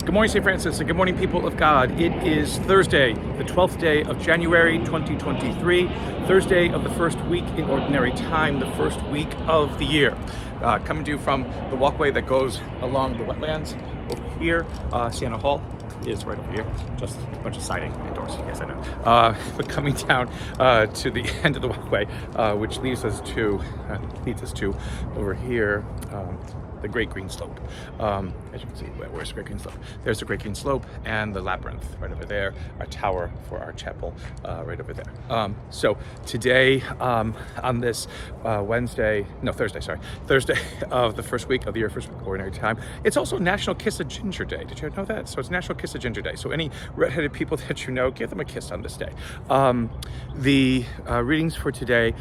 Good morning, St. Francis, and good morning, people of God. It is Thursday, the 12th day of January 2023, Thursday of the first week in Ordinary Time, the first week of the year. Coming to you from the walkway that goes along the wetlands over here. Siena Hall is right over here, just a bunch of siding indoors, yes I know. But coming down to the end of the walkway, which leads us to over here, the Great Green Slope. As you can see, where's the Great Green Slope? There's the Great Green Slope and the Labyrinth right over there, our tower for our chapel right over there. So today, on this Thursday of the first week of the year, first week of Ordinary Time, it's also National Kiss a Ginger Day. Did you know that? So it's National Kiss a Ginger Day. So any redheaded people that you know, give them a kiss on this day. The readings for today,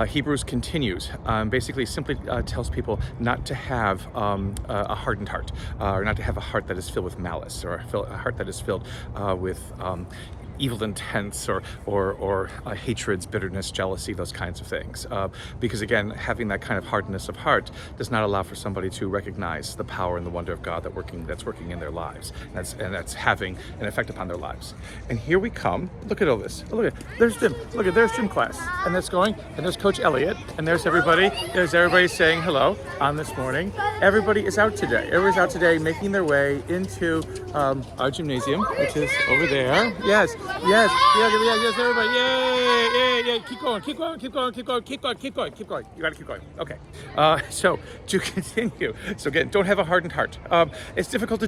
Hebrews continues. Basically simply tells people not to have a hardened heart, or not to have a heart that is filled with malice, or a heart that is filled with evil intents or hatreds, bitterness, jealousy, those kinds of things. Because again, having that kind of hardness of heart does not allow for somebody to recognize the power and the wonder of God that's working in their lives, and that's having an effect upon their lives. And here we come. Look at all this. Look at there's gym. Look at there's gym class, and that's going. And there's Coach Elliott, and there's everybody. There's everybody saying hello on this morning. Everybody is out today. Everybody's out today, making their way into our gymnasium, which is over there. Yes. Yes, everybody, yay, keep going. You gotta keep going. Okay, so to continue, so again, don't have a hardened heart. It's difficult to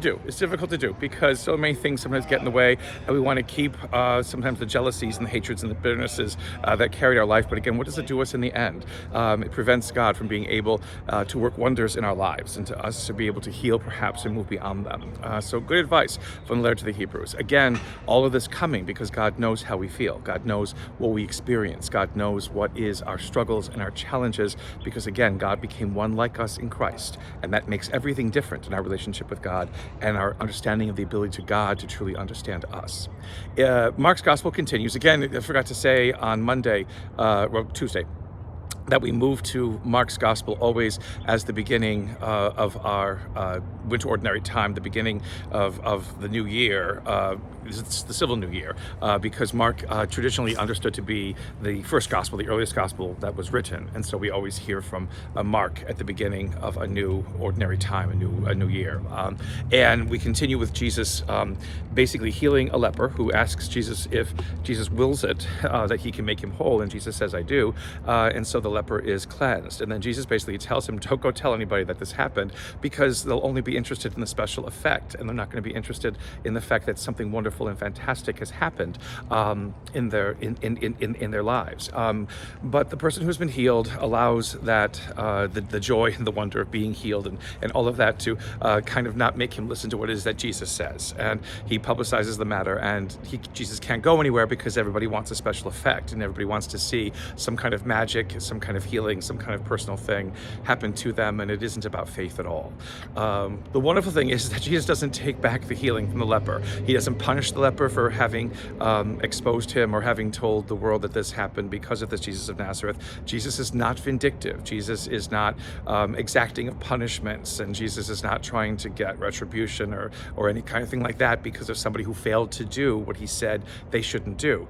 do because so many things sometimes get in the way, and we want to keep sometimes the jealousies and the hatreds and the bitternesses that carried our life. But again, what does it do us in the end? It prevents God from being able to work wonders in our lives, and to us to be able to heal perhaps and move beyond them. So good advice from the letter to the Hebrews. Again, all of this coming because God knows how we feel. God knows what we experience. God knows what is our struggles and our challenges, because again, God became one like us in Christ, and that makes everything different in our relationship with God and our understanding of the ability to God to truly understand us. Mark's gospel continues. Again, I forgot to say on Tuesday, that we move to Mark's Gospel always as the beginning of our winter ordinary time, the beginning of the new year. It's the civil new year, because Mark traditionally understood to be the first gospel, the earliest gospel that was written, and so we always hear from Mark at the beginning of a new ordinary time, a new year. And we continue with Jesus basically healing a leper who asks Jesus if Jesus wills it, that he can make him whole, and Jesus says, "I do," and so the leper is cleansed. And then Jesus basically tells him, don't go tell anybody that this happened, because they'll only be interested in the special effect, and they're not going to be interested in the fact that something wonderful and fantastic has happened in their lives. But the person who's been healed allows that the joy and the wonder of being healed and all of that to kind of not make him listen to what it is that Jesus says. And he publicizes the matter, and Jesus can't go anywhere because everybody wants a special effect, and everybody wants to see some kind of magic, some kind of healing, some kind of personal thing happen to them, and it isn't about faith at all. The wonderful thing is that Jesus doesn't take back the healing from the leper. He doesn't punish the leper for having exposed him or having told the world that this happened because of this Jesus of Nazareth. Jesus is not vindictive. Jesus is not exacting of punishments, and Jesus is not trying to get retribution or any kind of thing like that because of somebody who failed to do what he said they shouldn't do.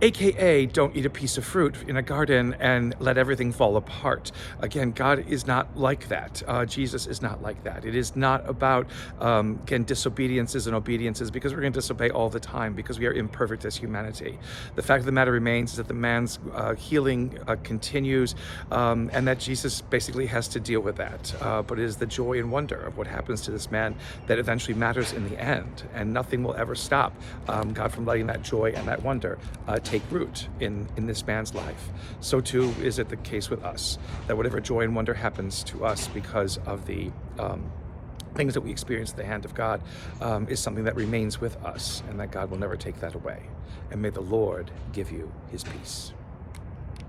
AKA, don't eat a piece of fruit in a garden and let everything fall apart. Again, God is not like that. Jesus is not like that. It is not about, again, disobediences and obediences, because we're going to disobey all the time because we are imperfect as humanity. The fact of the matter remains is that the man's healing continues, and that Jesus basically has to deal with that. But it is the joy and wonder of what happens to this man that eventually matters in the end, and nothing will ever stop God from letting that joy and that wonder take root in this man's life. So too is it the case with us, that whatever joy and wonder happens to us because of the things that we experience at the hand of God is something that remains with us, and that God will never take that away. And may the Lord give you his peace.